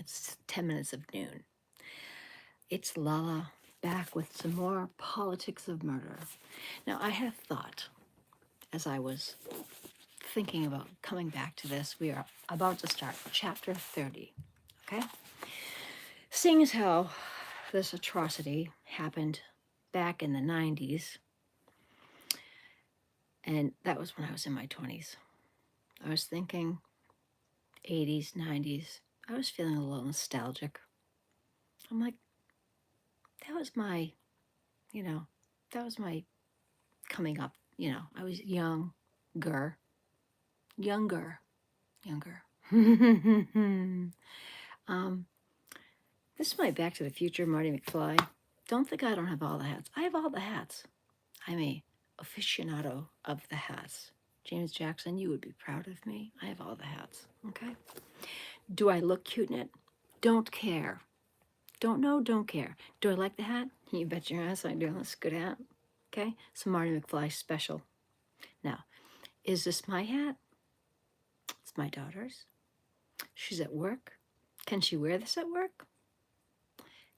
It's 10 minutes of noon. It's Lala back with some more politics of murder. Now, I have thought, as I was thinking about coming back to this, we are about to start chapter 30, okay? Seeing as how this atrocity happened back in the 90s, and that was when I was in my 20s. I was thinking 80s, 90s. I was feeling a little nostalgic. I'm like, that was my, that was my coming up. I was younger. um, this is my Back to the Future Marty McFly. Don't think I don't have all the hats. I have all the hats. I'm a aficionado of the hats. James Jackson, you would be proud of me. I have all the hats, okay? Do I look cute in it? Don't care. Don't know, don't care. Do I like the hat? You bet your ass I do. That's a good hat. Okay? It's a Marty McFly special. Now, is this my hat? It's my daughter's. She's at work. Can she wear this at work?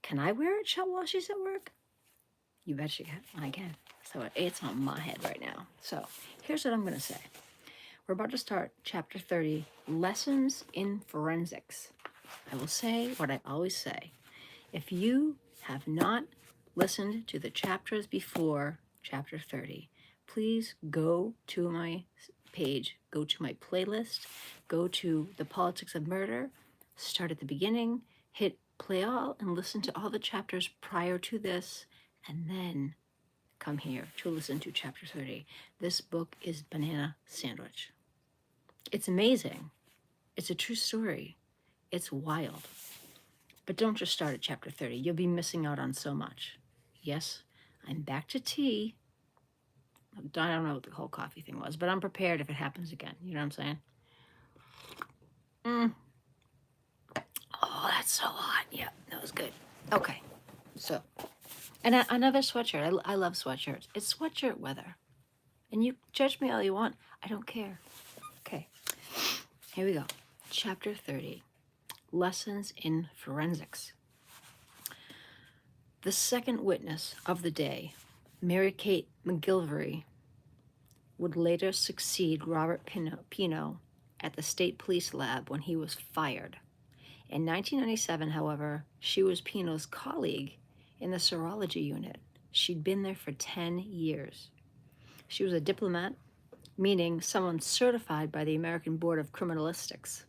Can I wear it while she's at work? You bet you can. I can. So it's on my head right now. So here's what I'm going to say. We're about to start chapter 30, Lessons in Forensics. I will say what I always say. If you have not listened to the chapters before chapter 30, please go to my page, go to my playlist, go to The Politics of Murder, start at the beginning, hit play all, and listen to all the chapters prior to this, and then come here to listen to chapter 30. This book is banana sandwich. It's amazing. It's a true story. It's wild. But don't just start at chapter 30. You'll be missing out on so much. Yes, I'm back to tea. I don't know what the whole coffee thing was, but I'm prepared if it happens again. You know what I'm saying? Oh, that's so hot. Yeah, that was good. Okay, so, and another sweatshirt. I love sweatshirts. It's sweatshirt weather. And you judge me all you want. I don't care. Okay, here we go. Chapter 30. Lessons in Forensics. The second witness of the day, Mary Kate McGilvery, would later succeed Robert Pino at the State Police Lab when he was fired. In 1997, however, she was Pino's colleague in the serology unit. She'd been there for 10 years. She was a diplomat, meaning someone certified by the American Board of Criminalistics.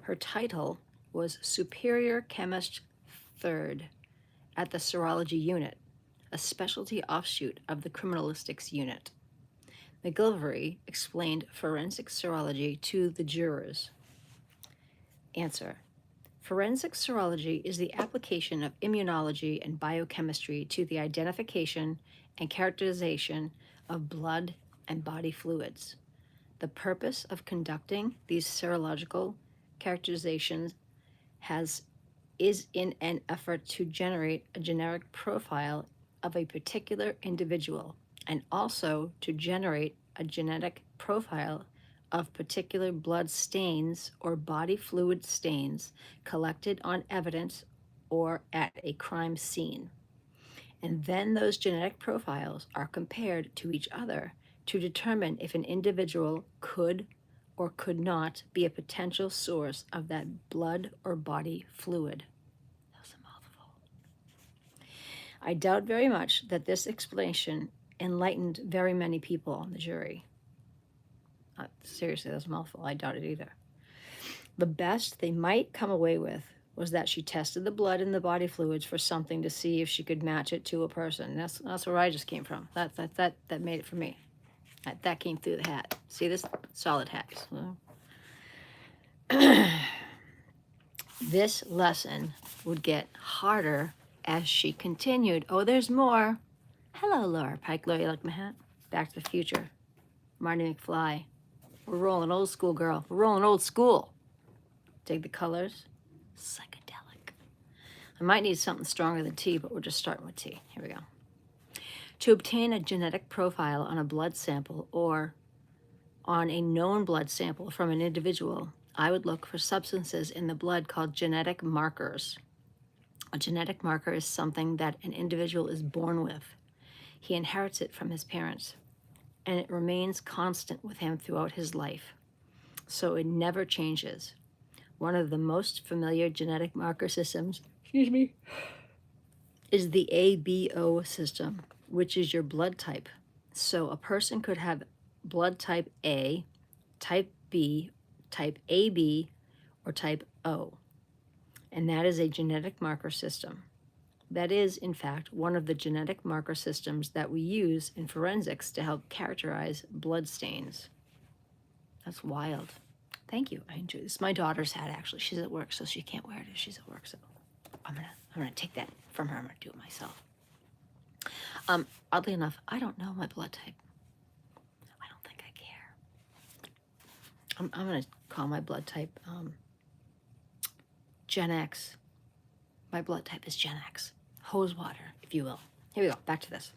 Her title was Superior Chemist Third at the Serology Unit, a specialty offshoot of the Criminalistics Unit. McGilvery explained forensic serology to the jurors. Answer. Forensic serology is the application of immunology and biochemistry to the identification and characterization of blood and body fluids. The purpose of conducting these serological characterizations is in an effort to generate a generic profile of a particular individual and also to generate a genetic profile of particular blood stains or body fluid stains collected on evidence or at a crime scene. And then those genetic profiles are compared to each other to determine if an individual could or could not be a potential source of that blood or body fluid. That was a mouthful. I doubt very much that this explanation enlightened very many people on the jury. Seriously, that's a mouthful. I doubt it either. The best they might come away with was that she tested the blood and the body fluids for something to see if she could match it to a person. That's where I just came from. That made it for me. That came through the hat. See this? Solid hat. This lesson would get harder as she continued. Oh, there's more. Hello, Laura Pike. Laura, you like my hat? Back to the Future. Marty McFly. We're rolling old school, girl. We're rolling old school. Dig the colors. Psychedelic. I might need something stronger than tea, but we're just starting with tea. Here we go. To obtain a genetic profile on a blood sample or on a known blood sample from an individual, I would look for substances in the blood called genetic markers. A genetic marker is something that an individual is born with. He inherits it from his parents, and it remains constant with him throughout his life. So it never changes. One of the most familiar genetic marker systems, is the ABO system, which is your blood type. So a person could have blood type A, type B, type AB, or type O. And that is a genetic marker system. That is, in fact, one of the genetic marker systems that we use in forensics to help characterize blood stains. That's wild. Thank you. I enjoy this. My daughter's hat, actually. She's at work, so she can't wear it if she's at work. So I'm gonna take that from her. I'm gonna do it myself. Oddly enough, I don't know my blood type. I don't think I care. I'm gonna call my blood type Gen X. My blood type is Gen X. Hose water, if you will. Here we go. Back to this.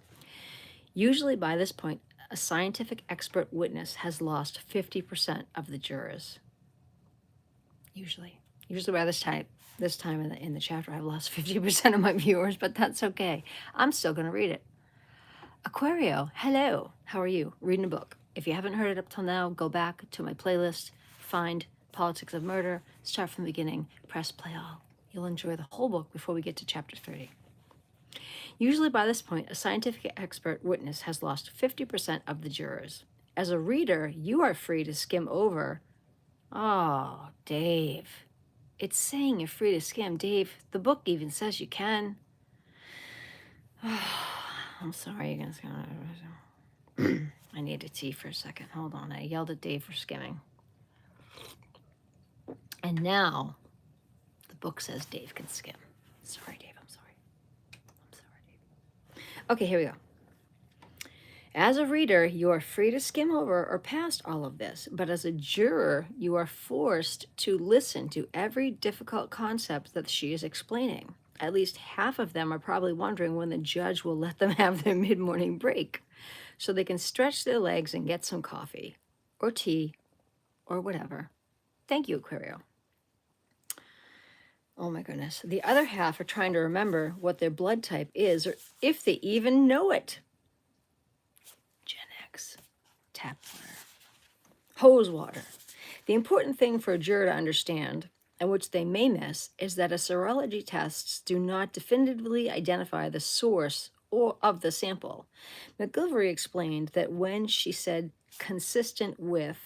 Usually by this point, a scientific expert witness has lost 50% of the jurors. Usually by this time in the chapter, I've lost 50% of my viewers, but that's okay. I'm still going to read it. Aquario, hello. How are you? Reading a book. If you haven't heard it up till now, go back to my playlist, find Politics of Murder, start from the beginning, press play all. You'll enjoy the whole book before we get to chapter 30. Usually by this point, a scientific expert witness has lost 50% of the jurors. As a reader, you are free to skim over. Oh, Dave. It's saying you're free to skim. Dave, the book even says you can. I'm sorry, you guys. I need a tea for a second. Hold on. I yelled at Dave for skimming. And now the book says Dave can skim. Sorry, Dave. I'm sorry, Dave. Okay, here we go. As a reader, you are free to skim over or past all of this, but as a juror, you are forced to listen to every difficult concept that she is explaining. At least half of them are probably wondering when the judge will let them have their mid-morning break so they can stretch their legs and get some coffee or tea or whatever. Thank you, Aquario. Oh my goodness. The other half are trying to remember what their blood type is or if they even know it. Gen X. Tap water. Hose water. The important thing for a juror to understand, and which they may miss, is that a serology tests do not definitively identify the source or of the sample. McGilvery explained that when she said consistent with,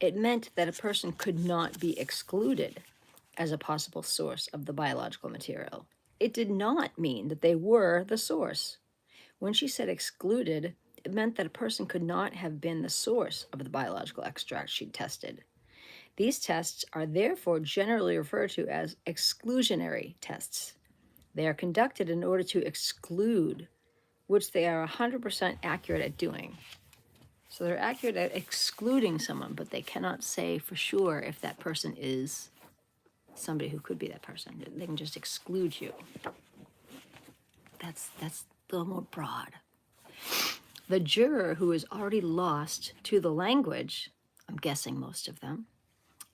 it meant that a person could not be excluded as a possible source of the biological material. It did not mean that they were the source. When she said excluded, it meant that a person could not have been the source of the biological extract she tested. These tests are therefore generally referred to as exclusionary tests. They are conducted in order to exclude, which they are 100% accurate at doing. So they're accurate at excluding someone, but they cannot say for sure if that person is somebody who could be that person. They can just exclude you. That's a little more broad. The juror who is already lost to the language, I'm guessing most of them,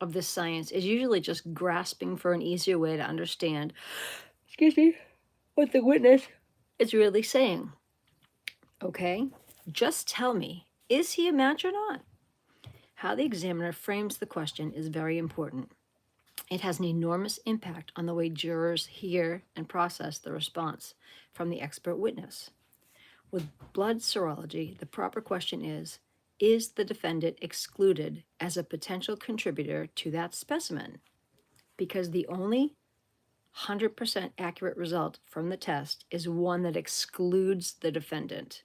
of this science is usually just grasping for an easier way to understand, what the witness is really saying. Okay, just tell me, is he a match or not? How the examiner frames the question is very important. It has an enormous impact on the way jurors hear and process the response from the expert witness. With blood serology, the proper question is the defendant excluded as a potential contributor to that specimen? Because the only 100% accurate result from the test is one that excludes the defendant.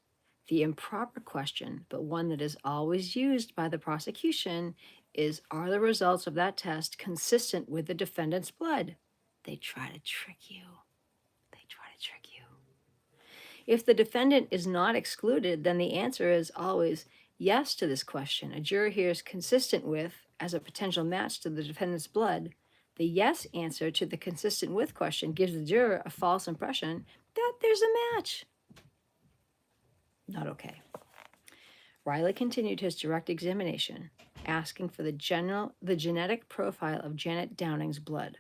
The improper question, but one that is always used by the prosecution, is, are the results of that test consistent with the defendant's blood? They try to trick you. If the defendant is not excluded, then the answer is always yes to this question. A juror hears consistent with as a potential match to the defendant's blood. The yes answer to the consistent with question gives the juror a false impression that there's a match. Not okay. Riley continued his direct examination. asking for the genetic profile of Janet Downing's blood.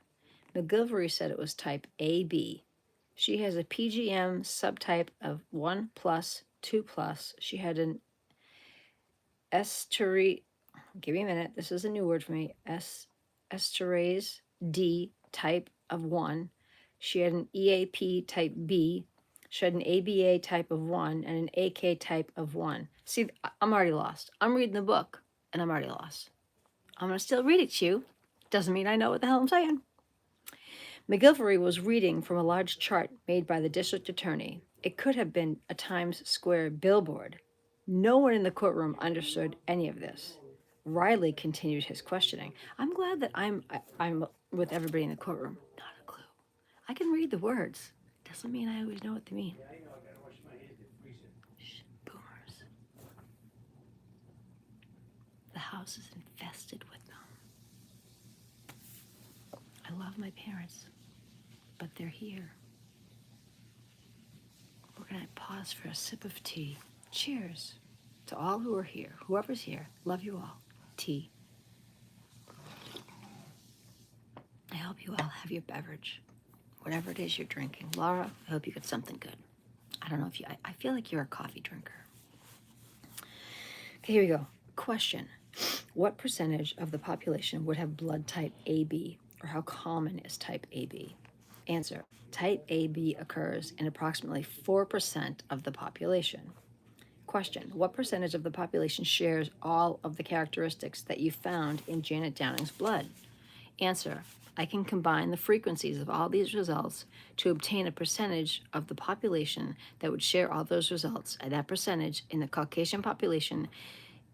McGilvery said it was type AB. She has a PGM subtype of 1 plus, 2 plus. She had an esterase, give me a minute, this is a new word for me, esterase D type of 1. She had an EAP type B. She had an ABA type of 1 and an AK type of 1. See, I'm already lost. I'm reading the book and I'm already lost. I'm going to still read it to you. Doesn't mean I know what the hell I'm saying. McGilvery was reading from a large chart made by the district attorney. It could have been a Times Square billboard. No one in the courtroom understood any of this. Riley continued his questioning. I'm glad that I'm with everybody in the courtroom. Not a clue. I can read the words. Doesn't mean I always know what they mean. Shh, boomers. The house is infested with them. I love my parents, but they're here. We're going to pause for a sip of tea. Cheers to all who are here. Whoever's here, love you all. Tea. I hope you all have your beverage, whatever it is you're drinking. Laura, I hope you get something good. I don't know if you, I feel like you're a coffee drinker. Okay, here we go. Question. What percentage of the population would have blood type AB, or how common is type AB? Answer. Type AB occurs in approximately 4% of the population. Question. What percentage of the population shares all of the characteristics that you found in Janet Downing's blood? Answer. I can combine the frequencies of all these results to obtain a percentage of the population that would share all those results, and that percentage in the Caucasian population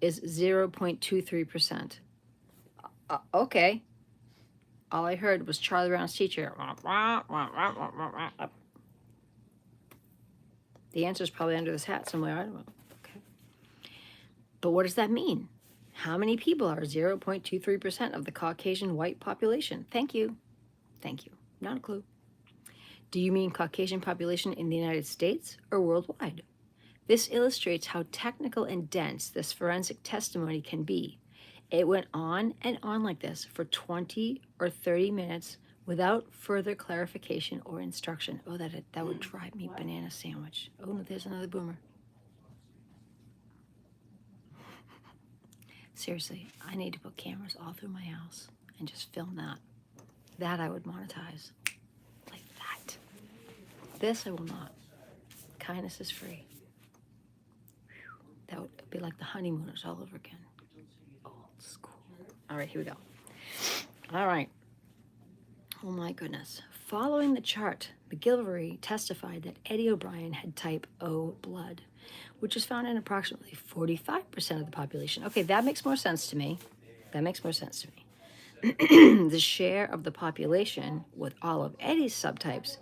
is 0.23%. Okay. All I heard was Charlie Brown's teacher. The answer is probably under this hat somewhere. I don't know. Okay. But what does that mean? How many people are 0.23% of the Caucasian white population? Thank you. Thank you. Not a clue. Do you mean Caucasian population in the United States or worldwide? This illustrates how technical and dense this forensic testimony can be. It went on and on like this for 20 or 30 minutes without further clarification or instruction. Oh, that would drive me banana sandwich. Oh, no, there's another boomer. Seriously, I need to put cameras all through my house and just film that. That I would monetize. Like that. This I will not. Kindness is free. That would be like the honeymooners all over again. Old school. All right, here we go. All right. Oh my goodness. Following the chart, McGilvery testified that Eddie O'Brien had type O blood, which is found in approximately 45% of the population. Okay, that makes more sense to me. That makes more sense to me. The share of the population with all of Eddie's subtypes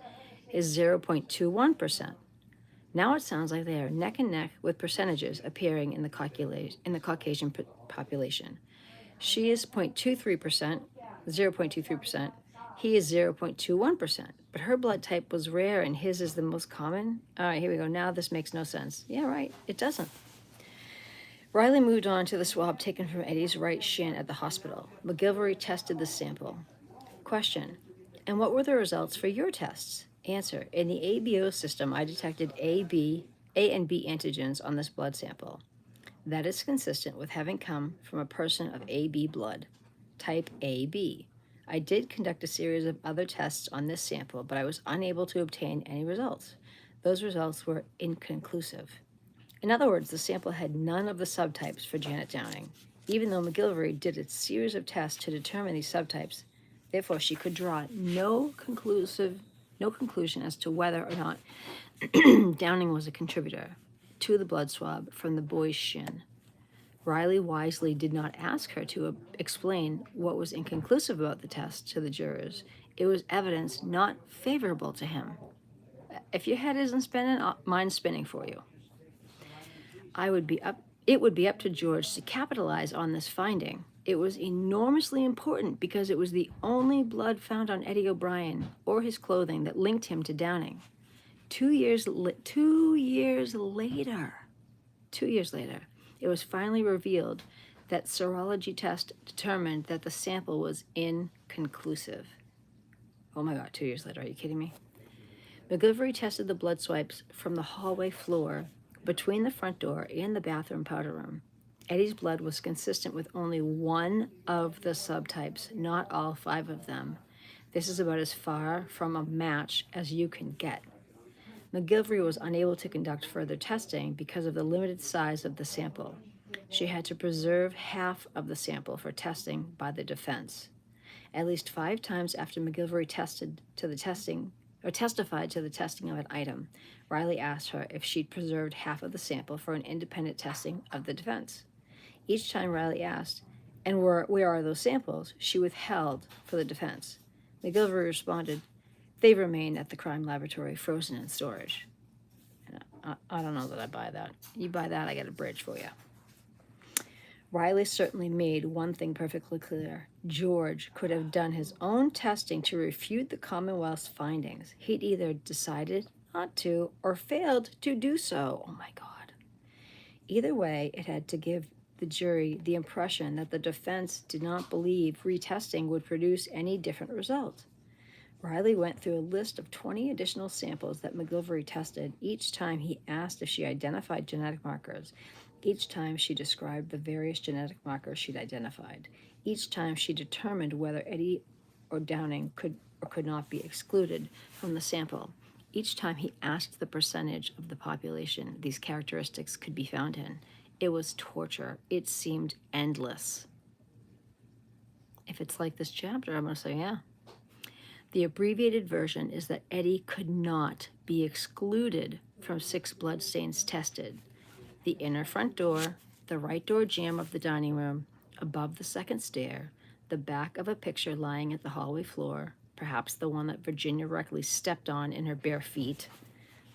is 0.21%. Now it sounds like they are neck and neck with percentages appearing in the Caucasian population. She is 0.23%, 0.23%. He is 0.21%, but her blood type was rare and his is the most common. All right, here we go. Now this makes no sense. Yeah, right. It doesn't. Riley moved on to the swab taken from Eddie's right shin at the hospital. McGilvery tested the sample. Question. And what were the results for your tests? Answer. In the ABO system, I detected A and B antigens on this blood sample. That is consistent with having come from a person of AB blood, type AB. I did conduct a series of other tests on this sample, but I was unable to obtain any results. Those results were inconclusive. In other words, the sample had none of the subtypes for Janet Downing, even though McGilvery did a series of tests to determine these subtypes. Therefore, she could draw no conclusion as to whether or not Downing was a contributor to the blood swab from the boy's shin. Riley wisely did not ask her to explain what was inconclusive about the test to the jurors. It was evidence not favorable to him. If your head isn't spinning, mine's spinning for you. It would be up to George to capitalize on this finding. It was enormously important because it was the only blood found on Eddie O'Brien or his clothing that linked him to Downing. 2 years later, it was finally revealed That serology test determined that the sample was inconclusive. Oh my God, 2 years later, are you kidding me? McGilvery tested the blood swipes from the hallway floor between the front door and the bathroom powder room. Eddie's blood was consistent with only one of the subtypes, not all 5 of them. This is about as far from a match as you can get. McGilvery was unable to conduct further testing because of the limited size of the sample. She had to preserve half of the sample for testing by the defense. At least 5 times after McGilvery testified to the testing of an item, Riley asked her if she'd preserved half of the sample for an independent testing of the defense. Each time Riley asked, "And where are those samples?" she withheld for the defense. McGilvery responded, "They remain at the crime laboratory, frozen in storage." I don't know that I buy that. You buy that, I got a bridge for you. Riley certainly made one thing perfectly clear. George could have done his own testing to refute the Commonwealth's findings. He'd either decided not to or failed to do so. Oh my God. Either way, it had to give the jury the impression that the defense did not believe retesting would produce any different result. Riley went through a list of 20 additional samples that McGilvery tested. Each time he asked if she identified genetic markers. Each time she described the various genetic markers she'd identified. Each time she determined whether Eddie or Downing could or could not be excluded from the sample. Each time he asked the percentage of the population these characteristics could be found in. It was torture. It seemed endless. If it's like this chapter, I'm going to say, yeah. The abbreviated version is that Eddie could not be excluded from 6 bloodstains tested. The inner front door, the right door jamb of the dining room, above the second stair, the back of a picture lying at the hallway floor, perhaps the one that Virginia Reckley stepped on in her bare feet,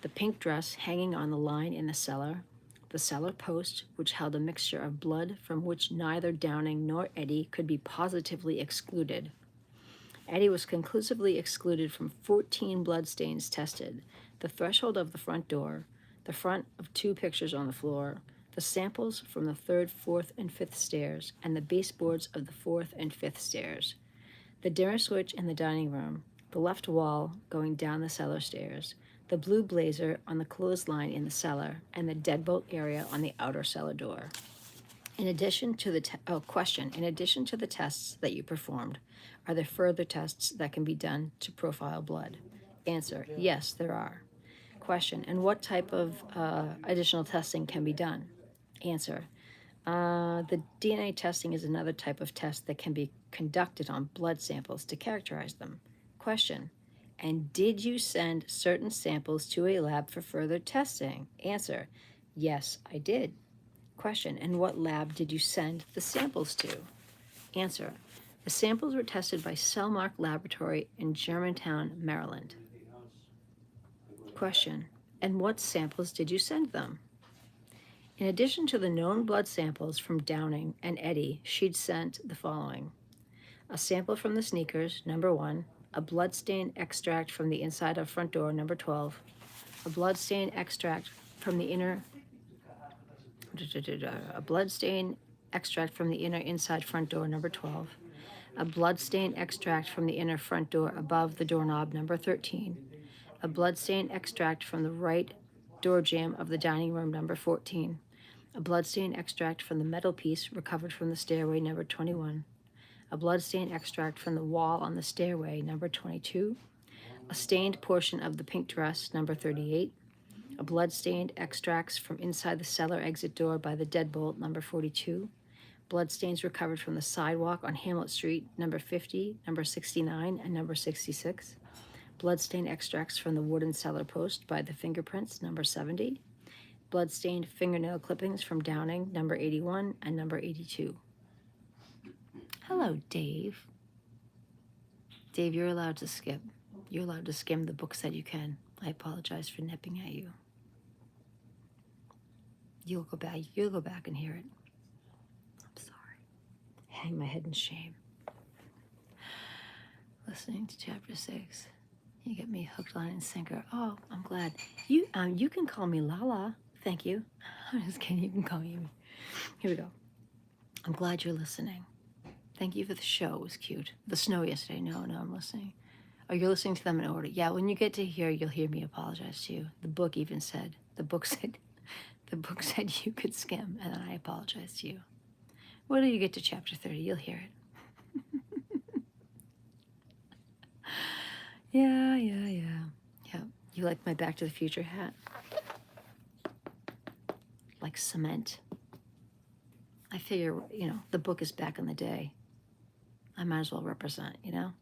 the pink dress hanging on the line in the cellar post, which held a mixture of blood from which neither Downing nor Eddie could be positively excluded. Eddie was conclusively excluded from 14 bloodstains tested, the threshold of the front door, the front of 2 pictures on the floor, the samples from the 3rd, 4th, and 5th stairs, and the baseboards of the 4th and 5th stairs, the dimmer switch in the dining room, the left wall going down the cellar stairs, the blue blazer on the clothesline in the cellar, and the deadbolt area on the outer cellar door. In addition to the question, in addition to the tests that you performed, are there further tests that can be done to profile blood? Answer, yes, there are. Question, and what type of additional testing can be done? Answer, the DNA testing is another type of test that can be conducted on blood samples to characterize them. Question, and did you send certain samples to a lab for further testing? Answer, yes, I did. Question, and what lab did you send the samples to? Answer, the samples were tested by Cellmark Laboratory in Germantown, Maryland. Question, and what samples did you send them? In addition to the known blood samples from Downing and Eddie, she'd sent the following: a sample from the sneakers, number 1, a bloodstain extract from the inside of front door, number 12, a bloodstain extract from the inner inside front door, number 12, a bloodstain extract from the inner front door above the doorknob, number 13, a bloodstain extract from the right door jamb of the dining room, number 14, a bloodstain extract from the metal piece recovered from the stairway, number 21, a bloodstain extract from the wall on the stairway, number 22, a stained portion of the pink dress, number 38, a blood-stained extracts from inside the cellar exit door by the deadbolt, number 42, bloodstains recovered from the sidewalk on Hamlet Street, number 50, number 69, and number 66, bloodstain extracts from the wooden cellar post by the fingerprints, number 70, bloodstained fingernail clippings from Downing, number 81, and number 82. Hello, Dave. Dave, you're allowed to skip. You're allowed to skim the books that you can. I apologize for nipping at you. You'll go back and hear it. I'm sorry. Hang my head in shame. Listening to chapter 6. You get me hook, line, and sinker. Oh, I'm glad. You can call me Lala. Thank you. I'm just kidding. You can call me Amy. Here we go. I'm glad you're listening. Thank you for the show. It was cute. The snow yesterday. No, I'm listening. Oh, you're listening to them in order. Yeah, when you get to here, you'll hear me apologize to you. The book said you could skim, and I apologize to you. Wait till you get to chapter 30, you'll hear it. Yeah. You like my Back to the Future hat? Like cement. I figure, the book is back in the day. I might as well represent, All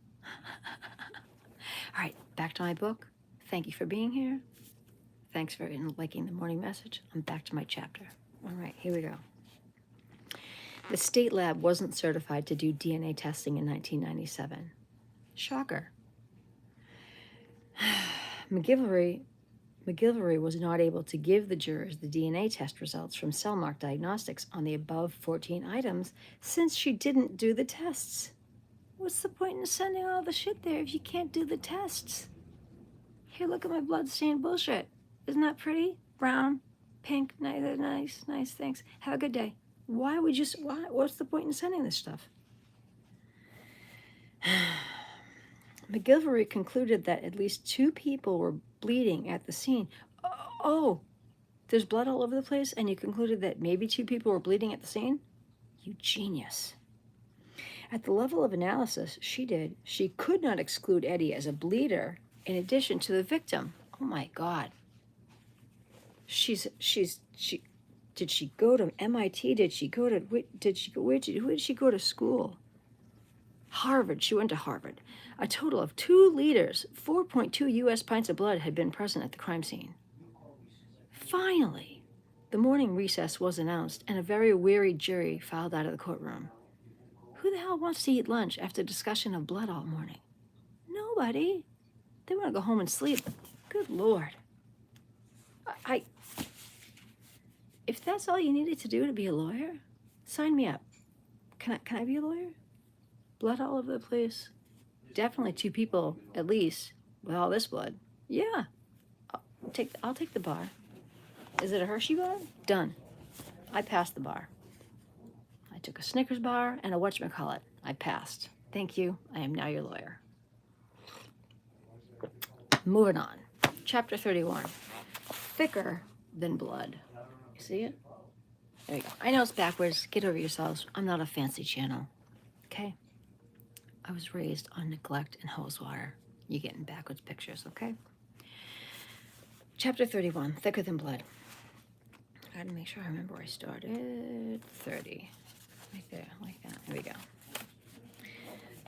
right, back to my book. Thank you for being here. Thanks for liking the morning message. I'm back to my chapter. All right, here we go. The state lab wasn't certified to do DNA testing in 1997. Shocker. McGilvery was not able to give the jurors the DNA test results from Cellmark Diagnostics on the above 14 items since she didn't do the tests. What's the point in sending all the shit there if you can't do the tests? Here, look at my blood-stained bullshit. Isn't that pretty? Brown, pink, nice, thanks. Have a good day. What's the point in sending this stuff? McGilvery concluded that at least 2 people were bleeding at the scene. Oh, there's blood all over the place, and you concluded that maybe 2 people were bleeding at the scene? You genius. At the level of analysis she could not exclude Eddie as a bleeder in addition to the victim. Oh my God. Did she go to MIT? Where did she go to school? Harvard. She went to Harvard. A total of 2 liters, 4.2 U.S. pints of blood had been present at the crime scene. Finally, the morning recess was announced, and a very weary jury filed out of the courtroom. Who the hell wants to eat lunch after discussion of blood all morning? Nobody. They want to go home and sleep. Good Lord. If that's all you needed to do to be a lawyer, sign me up. Can I be a lawyer? Blood all over the place. Definitely 2 people, at least, with all this blood. Yeah. I'll take the bar. Is it a Hershey bar? Done. I passed the bar. I took a Snickers bar and a whatchamacallit. I passed. Thank you. I am now your lawyer. Moving on. Chapter 31. Thicker than blood. You see it? There you go. I know it's backwards. Get over yourselves. I'm not a fancy channel. Okay? I was raised on neglect and hose water. You're getting backwards pictures, okay? Chapter 31, Thicker Than Blood. I gotta make sure I remember where I started. 30. Right there, like that. Here we go.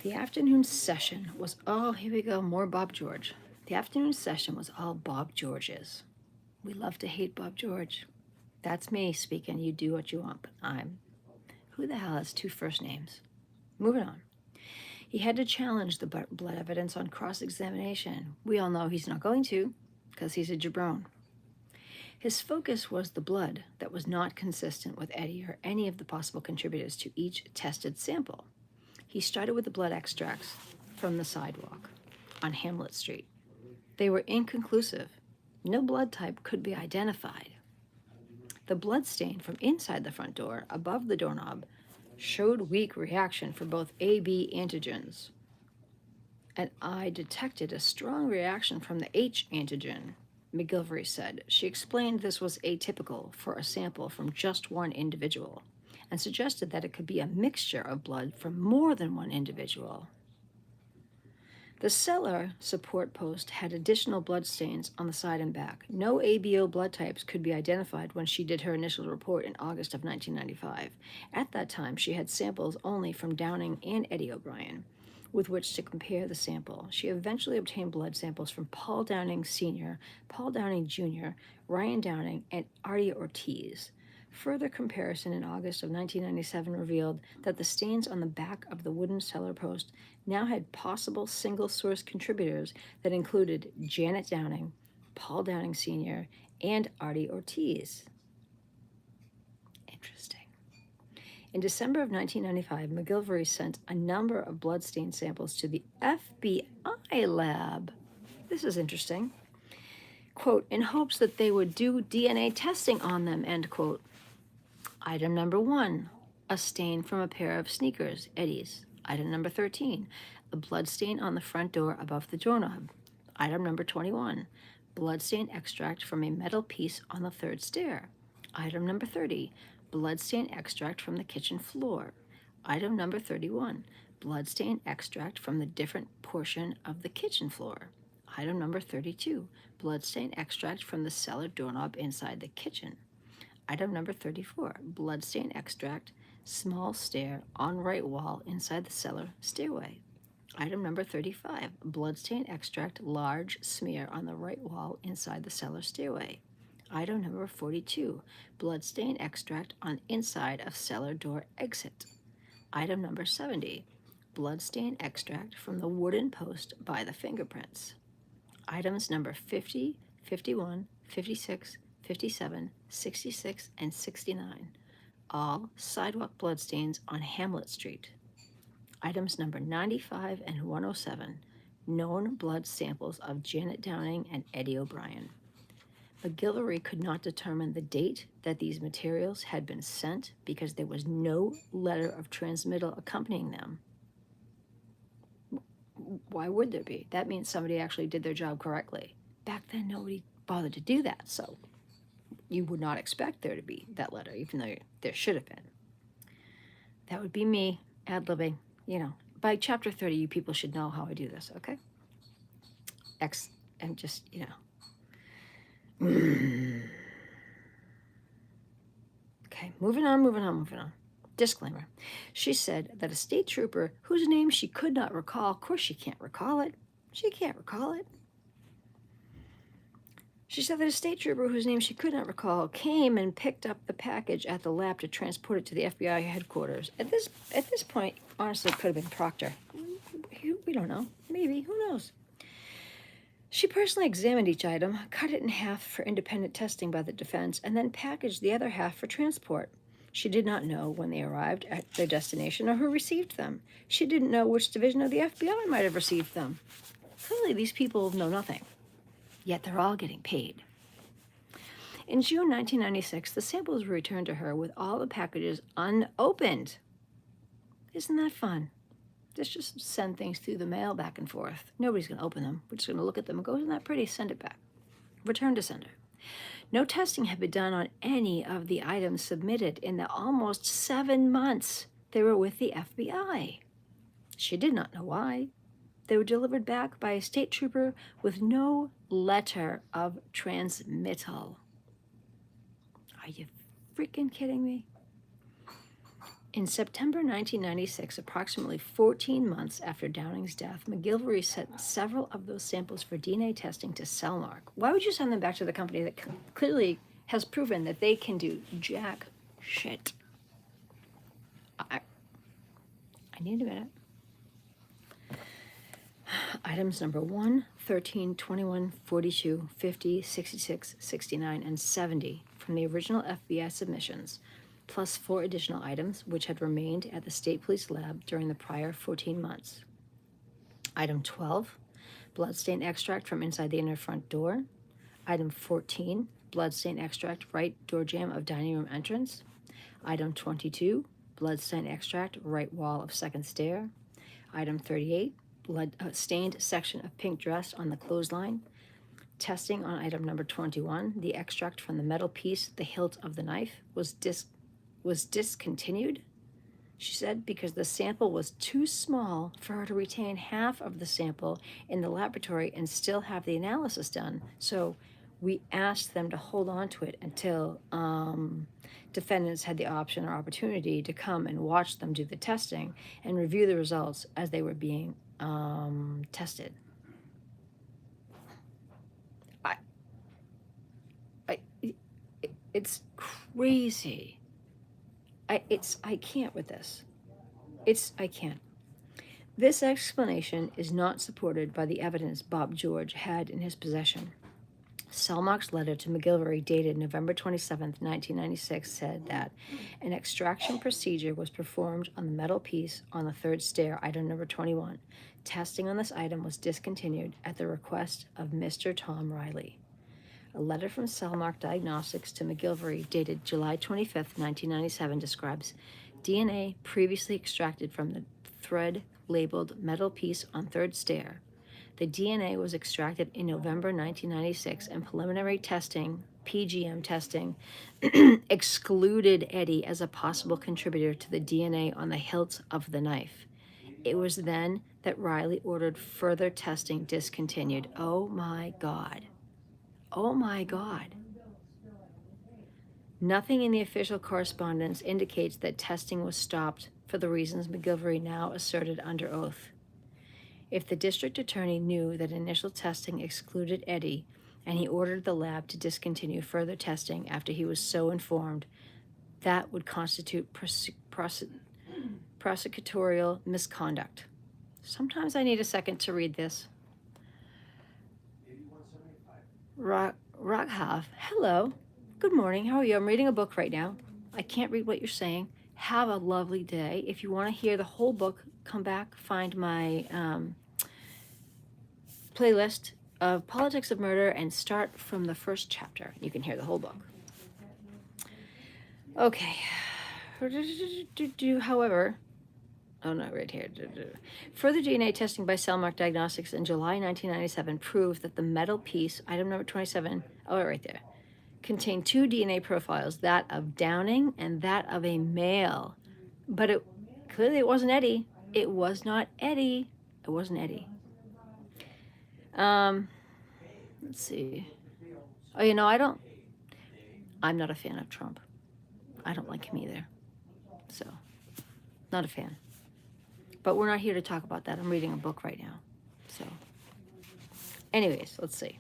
The afternoon session was here we go, more Bob George. The afternoon session was all Bob George's. We love to hate Bob George. That's me speaking. You do what you want, but who the hell has 2 first names? Moving on. He had to challenge the blood evidence on cross-examination. We all know he's not going to, because he's a jabron. His focus was the blood that was not consistent with Eddie or any of the possible contributors to each tested sample. He started with the blood extracts from the sidewalk on Hamlet Street. They were inconclusive. No blood type could be identified. The blood stain from inside the front door, above the doorknob, showed weak reaction for both AB antigens. And I detected a strong reaction from the H antigen, McGilvery said. She explained this was atypical for a sample from just one individual and suggested that it could be a mixture of blood from more than one individual. The cellar support post had additional blood stains on the side and back. No ABO blood types could be identified when she did her initial report in August of 1995. At that time, she had samples only from Downing and Eddie O'Brien, with which to compare the sample. She eventually obtained blood samples from Paul Downing Sr., Paul Downing Jr., Ryan Downing, and Artie Ortiz. Further comparison in August of 1997 revealed that the stains on the back of the wooden cellar post now had possible single-source contributors that included Janet Downing, Paul Downing Sr., and Artie Ortiz. Interesting. In December of 1995, McGilvery sent a number of bloodstain samples to the FBI lab. This is interesting. Quote, in hopes that they would do DNA testing on them, end quote. Item number 1, a stain from a pair of sneakers, Eddie's. Item number 13, a blood stain on the front door above the doorknob. Item number 21, blood stain extract from a metal piece on the third stair. Item number 30, blood stain extract from the kitchen floor. Item number 31, blood stain extract from the different portion of the kitchen floor. Item number 32, blood stain extract from the cellar doorknob inside the kitchen. Item number 34, blood stain extract, small stair on right wall inside the cellar stairway. Item number 35, blood stain extract, large smear on the right wall inside the cellar stairway. Item number 42, blood stain extract on inside of cellar door exit. Item number 70, blood stain extract from the wooden post by the fingerprints. Items number 50, 51, 56, 57, 66, and 69, all sidewalk bloodstains on Hamlet Street. Items number 95 and 107, known blood samples of Janet Downing and Eddie O'Brien. McGilvery could not determine the date that these materials had been sent because there was no letter of transmittal accompanying them. Why would there be? That means somebody actually did their job correctly. Back then, nobody bothered to do that, so you would not expect there to be that letter, even though there should have been. That would be me, ad-libbing. You know, by chapter 30, you people should know how I do this, okay? And just, you know. Okay, moving on. Disclaimer. She said that a state trooper whose name she could not recall, of course she can't recall it. She said that a state trooper whose name she could not recall came and picked up the package at the lab to transport it to the FBI headquarters. At this point, honestly, it could have been Proctor. We don't know. Maybe. Who knows? She personally examined each item, cut it in half for independent testing by the defense, and then packaged the other half for transport. She did not know when they arrived at their destination or who received them. She didn't know which division of the FBI might have received them. Clearly, these people know nothing, yet they're all getting paid. In June 1996, the samples were returned to her with all the packages unopened. Isn't that fun? Let's just send things through the mail back and forth. Nobody's going to open them. We're just going to look at them and go, isn't that pretty? Send it back. Return to sender. No testing had been done on any of the items submitted in the almost 7 months they were with the FBI. She did not know why. They were delivered back by a state trooper with no letter of transmittal. Are you freaking kidding me? In September 1996, approximately 14 months after Downing's death, McGilvery sent several of those samples for DNA testing to Cellmark. Why would you send them back to the company that clearly has proven that they can do jack shit? I need a minute. Items number 1, 13, 21, 42, 50, 66, 69, and 70 from the original FBI submissions, plus 4 additional items which had remained at the State Police lab during the prior 14 months. Item 12, bloodstain extract from inside the inner front door. Item 14, bloodstain extract right door jamb of dining room entrance. Item 22, bloodstain extract right wall of second stair. Item 38, blood stained section of pink dress on the clothesline. Testing on item number 21, the extract from the metal piece, the hilt of the knife, was discontinued, she said, because the sample was too small for her to retain half of the sample in the laboratory and still have the analysis done. So we asked them to hold on to it until defendants had the option or opportunity to come and watch them do the testing and review the results as they were being tested. It's crazy. I can't with this. I can't. This explanation is not supported by the evidence Bob George had in his possession. Cellmark's letter to McGilvery, dated November 27, 1996, said that an extraction procedure was performed on the metal piece on the third stair, item number 21. Testing on this item was discontinued at the request of Mr. Tom Riley. A letter from Cellmark Diagnostics to McGilvery, dated July 25, 1997, describes DNA previously extracted from the thread labeled metal piece on third stair. The DNA was extracted in November 1996, and preliminary testing, PGM testing, excluded Eddie as a possible contributor to the DNA on the hilt of the knife. It was then that Riley ordered further testing discontinued. Oh my God. Oh my God. Nothing in the official correspondence indicates that testing was stopped for the reasons McGilvery now asserted under oath. If the district attorney knew that initial testing excluded Eddie and he ordered the lab to discontinue further testing after he was so informed, that would constitute prosecutorial misconduct. Sometimes I need a second to read this. Raghav, hello. Good morning. How are you? I'm reading a book right now. I can't read what you're saying. Have a lovely day. If you want to hear the whole book, come back, find my playlist of Politics of Murder and start from the first chapter. You can hear the whole book. Okay. However, oh no, right here. Further DNA testing by Cellmark Diagnostics in July 1997 proved that the metal piece, item number 27, oh, right there, contained two DNA profiles, that of Downing and that of a male. But clearly it wasn't Eddie. It was not Eddie. It wasn't Eddie. Let's see. Oh, I'm not a fan of Trump. I don't like him either. So, not a fan. But we're not here to talk about that. I'm reading a book right now. So, anyways, let's see.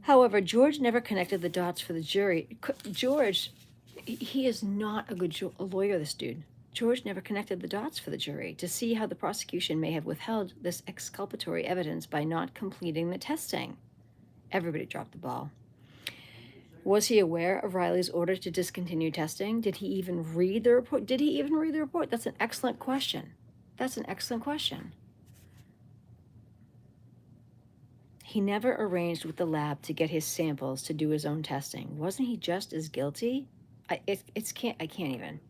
However, George never connected the dots for the jury. George, he is not a good lawyer, this dude. George never connected the dots for the jury to see how the prosecution may have withheld this exculpatory evidence by not completing the testing. Everybody dropped the ball. Was he aware of Riley's order to discontinue testing? Did he even read the report? That's an excellent question. He never arranged with the lab to get his samples to do his own testing. Wasn't he just as guilty? I can't even.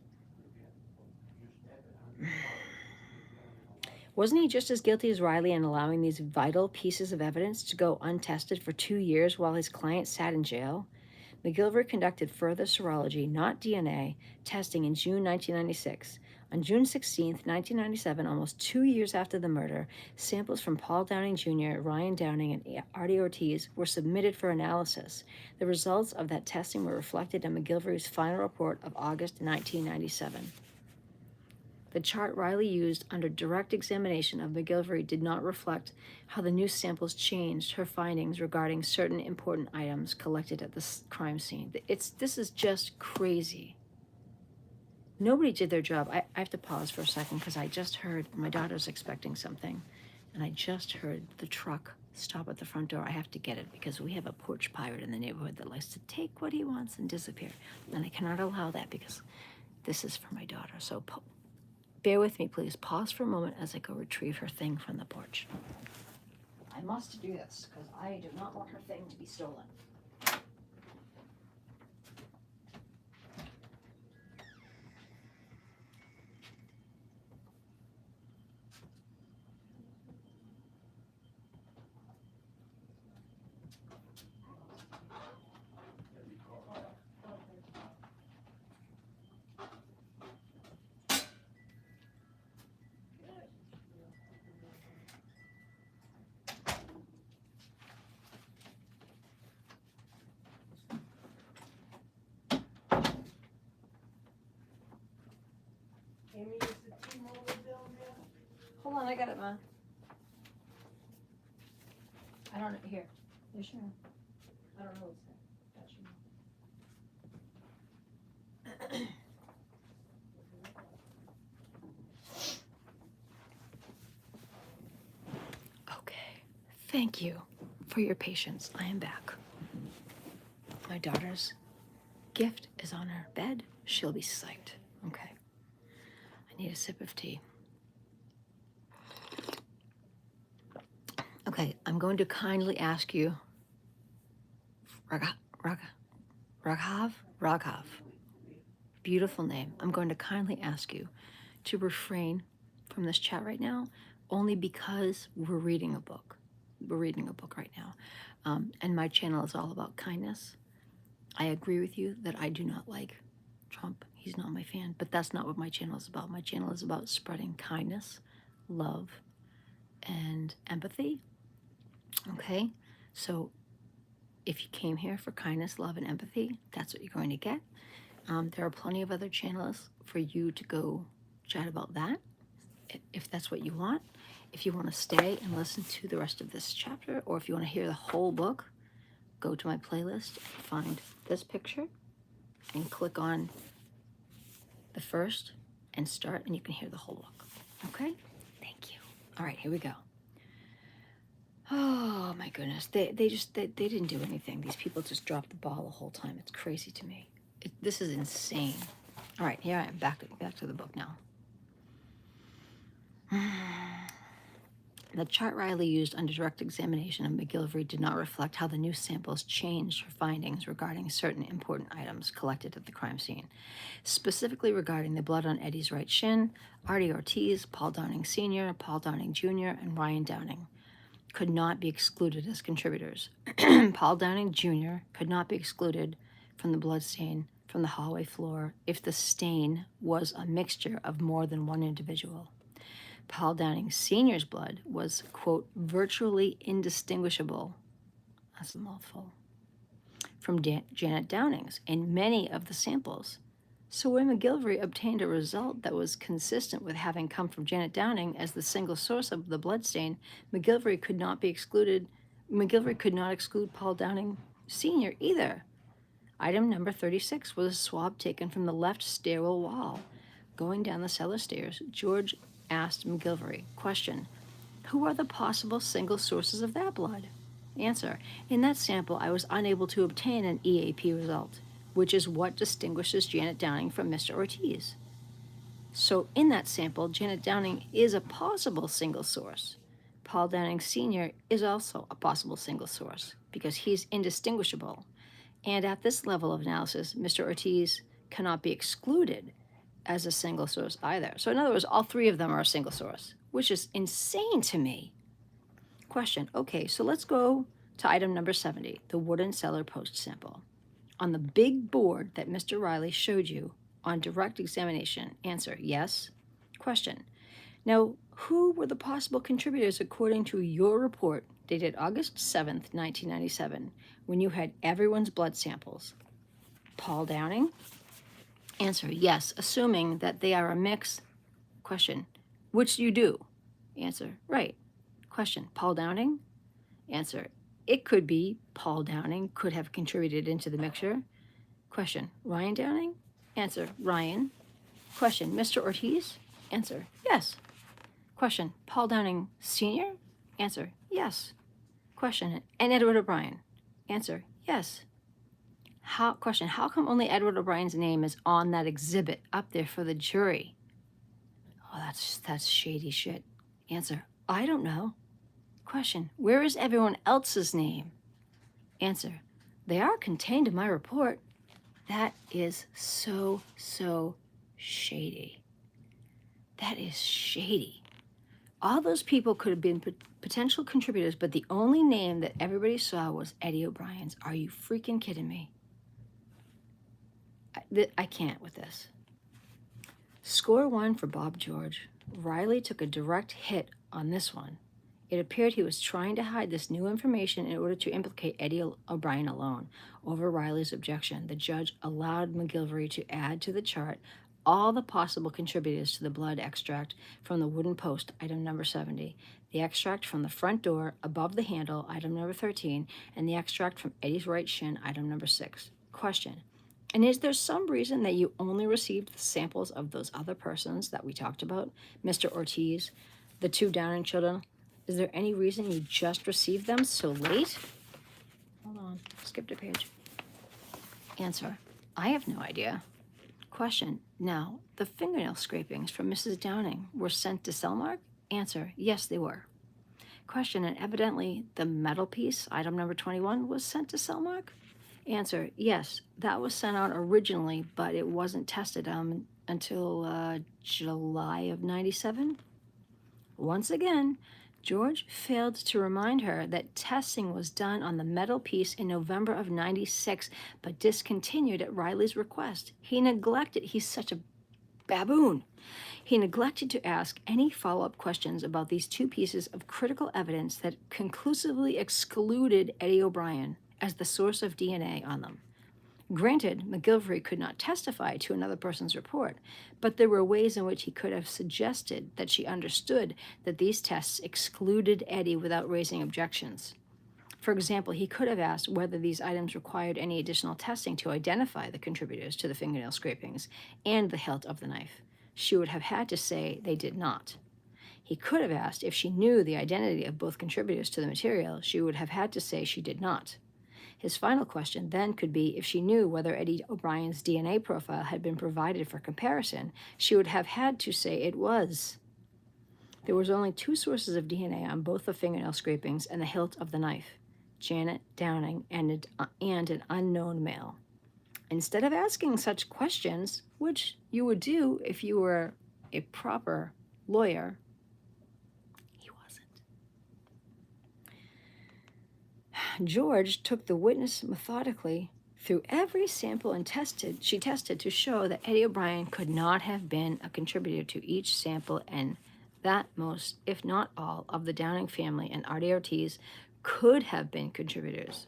Wasn't he just as guilty as Riley in allowing these vital pieces of evidence to go untested for 2 years while his client sat in jail? McGilvery conducted further serology, not DNA, testing in June 1996. On June 16, 1997, almost 2 years after the murder, samples from Paul Downing Jr., Ryan Downing, and Artie Ortiz were submitted for analysis. The results of that testing were reflected in McGilvery's final report of August 1997. The chart Riley used under direct examination of McGilvery did not reflect how the new samples changed her findings regarding certain important items collected at the crime scene. This is just crazy. Nobody did their job. I have to pause for a second because I just heard my daughter's expecting something, and I just heard the truck stop at the front door. I have to get it because we have a porch pirate in the neighborhood that likes to take what he wants and disappear, and I cannot allow that because this is for my daughter. So bear with me, please. Pause for a moment as I go retrieve her thing from the porch. I must do this because I do not want her thing to be stolen. Hold on, I got it, Ma. I don't know. Here. You sure? I don't know what's there. Got you. Okay. Thank you for your patience. I am back. My daughter's gift is on her bed. She'll be psyched. Okay. I need a sip of tea. Okay, I'm going to kindly ask you, Raghav, beautiful name. I'm going to kindly ask you to refrain from this chat right now, only because we're reading a book. We're reading a book right now. And my channel is all about kindness. I agree with you that I do not like Trump. He's not my fan, but that's not what my channel is about. My channel is about spreading kindness, love, and empathy. Okay? So if you came here for kindness, love, and empathy, that's what you're going to get. There are plenty of other channels for you to go chat about that, if that's what you want. If you want to stay and listen to the rest of this chapter, or if you want to hear the whole book, go to my playlist and find this picture and click on the first and start, and you can hear the whole book. Okay? Thank you. All right, here we go. Oh my goodness, they didn't do anything. These people just dropped the ball the whole time. It's crazy to me. This is insane. All right, here I am, back to the book now. The chart Riley used under direct examination of McGillivray did not reflect how the new samples changed her findings regarding certain important items collected at the crime scene, specifically regarding the blood on Eddie's right shin. Artie Ortiz, Paul Downing Sr., Paul Downing Jr., and Ryan Downing could not be excluded as contributors. Paul Downing Jr. could not be excluded from the blood stain from the hallway floor if the stain was a mixture of more than one individual. Paul Downing Sr.'s blood was, quote, virtually indistinguishable, that's a mouthful, from Janet Downing's in many of the samples. So when McGillivray obtained a result that was consistent with having come from Janet Downing as the single source of the bloodstain, McGillivray could not exclude Paul Downing Sr. either. Item number 36 was a swab taken from the left stairwell wall. Going down the cellar stairs, George asked McGillivray, question, who are the possible single sources of that blood? Answer, in that sample, I was unable to obtain an EAP result, which is what distinguishes Janet Downing from Mr. Ortiz. So in that sample, Janet Downing is a possible single source. Paul Downing Sr. is also a possible single source because he's indistinguishable. And at this level of analysis, Mr. Ortiz cannot be excluded as a single source either. So in other words, all three of them are a single source, which is insane to me. Question, okay, so let's go to item number 70, the wooden cellar post sample. On the big board that Mr. Riley showed you on direct examination, answer, yes. Question, now who were the possible contributors according to your report dated August 7th, 1997, when you had everyone's blood samples? Paul Downing? Answer, yes, assuming that they are a mix. Question, which you do? Answer, right. Question, Paul Downing? Answer, it could be Paul Downing could have contributed into the mixture. Question, Ryan Downing? Answer, Ryan. Question, Mr. Ortiz? Answer, yes. Question, Paul Downing Sr.? Answer, yes. Question, and Edward O'Brien? Answer, yes. Question, how come only Edward O'Brien's name is on that exhibit up there for the jury? Oh, that's shady shit. Answer, I don't know. Question, where is everyone else's name? Answer, they are contained in my report. That is so shady. That is shady. All those people could have been potential contributors, but the only name that everybody saw was Eddie O'Brien's. Are you freaking kidding me? I can't with this. Score 1 for Bob George. Riley took a direct hit on this one. It appeared he was trying to hide this new information in order to implicate Eddie O'Brien alone. Over Riley's objection, the judge allowed McGillivray to add to the chart all the possible contributors to the blood extract from the wooden post, item number 70, the extract from the front door above the handle, item number 13, and the extract from Eddie's right shin, item number 6. Question, and is there some reason that you only received the samples of those other persons that we talked about, Mr. Ortiz, the 2 Downing children? Is there any reason you just received them so late? Hold on, skipped a page. Answer, I have no idea. Question, now, the fingernail scrapings from Mrs. Downing were sent to Cellmark? Answer, yes, they were. Question, and evidently the metal piece, item number 21, was sent to Cellmark? Answer, yes, that was sent out originally, but it wasn't tested until July of 97. Once again, George failed to remind her that testing was done on the metal piece in November of 96, but discontinued at Riley's request. He's such a baboon. He neglected to ask any follow-up questions about these two pieces of critical evidence that conclusively excluded Eddie O'Brien as the source of DNA on them. Granted, McGilvery could not testify to another person's report, but there were ways in which he could have suggested that she understood that these tests excluded Eddie without raising objections. For example, he could have asked whether these items required any additional testing to identify the contributors to the fingernail scrapings and the hilt of the knife. She would have had to say they did not. He could have asked if she knew the identity of both contributors to the material. She would have had to say she did not. His final question then could be if she knew whether Eddie O'Brien's DNA profile had been provided for comparison. She would have had to say it was. There was only two sources of DNA on both the fingernail scrapings and the hilt of the knife, Janet Downing and an unknown male. Instead of asking such questions, which you would do if you were a proper lawyer, he wasn't. George took the witness methodically through every sample and she tested to show that Eddie O'Brien could not have been a contributor to each sample, and that most, if not all, of the Downing family and Artie Ortiz could have been contributors.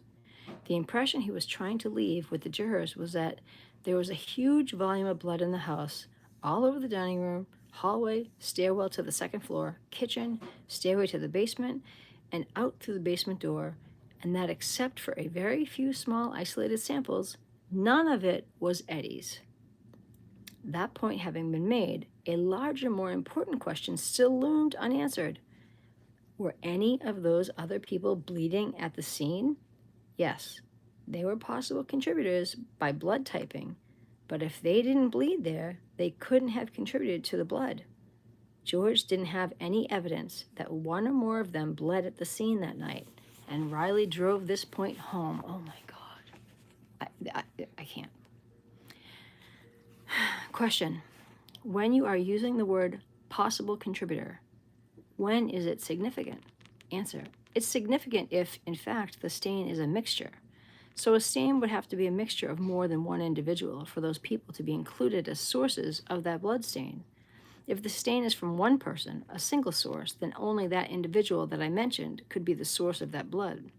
The impression he was trying to leave with the jurors was that there was a huge volume of blood in the house, all over the dining room, hallway, stairwell to the second floor, kitchen, stairway to the basement, and out through the basement door, and that except for a very few small isolated samples, none of it was Eddie's. That point having been made, a larger, more important question still loomed unanswered. Were any of those other people bleeding at the scene? Yes, they were possible contributors by blood typing, but if they didn't bleed there, they couldn't have contributed to the blood. George didn't have any evidence that one or more of them bled at the scene that night, and Riley drove this point home. Oh my God. I can't. Question. When you are using the word possible contributor, when is it significant? Answer. It's significant if, in fact, the stain is a mixture. So a stain would have to be a mixture of more than one individual for those people to be included as sources of that blood stain. If the stain is from one person, a single source, then only that individual that I mentioned could be the source of that blood.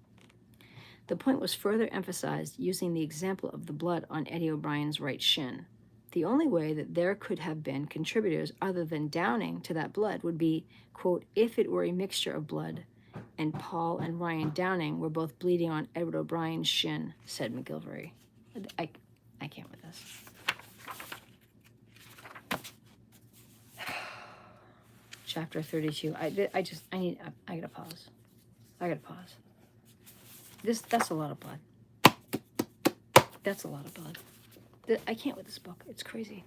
The point was further emphasized using the example of the blood on Eddie O'Brien's right shin. The only way that there could have been contributors other than Downing to that blood would be, quote, if it were a mixture of blood, and Paul and Ryan Downing were both bleeding on Edward O'Brien's shin, said McGilvery. I can't with this. Chapter 32. I gotta pause. That's a lot of blood. That's a lot of blood. I can't with this book. It's crazy.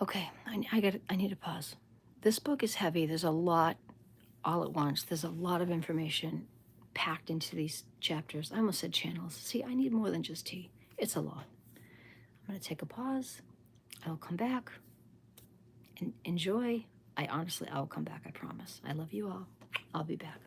Okay, I need to pause. This book is heavy. There's a lot all at once. There's a lot of information packed into these chapters. I almost said channels. See, I need more than just tea. It's a lot. I'm going to take a pause. I'll come back and enjoy. I'll come back, I promise. I love you all. I'll be back.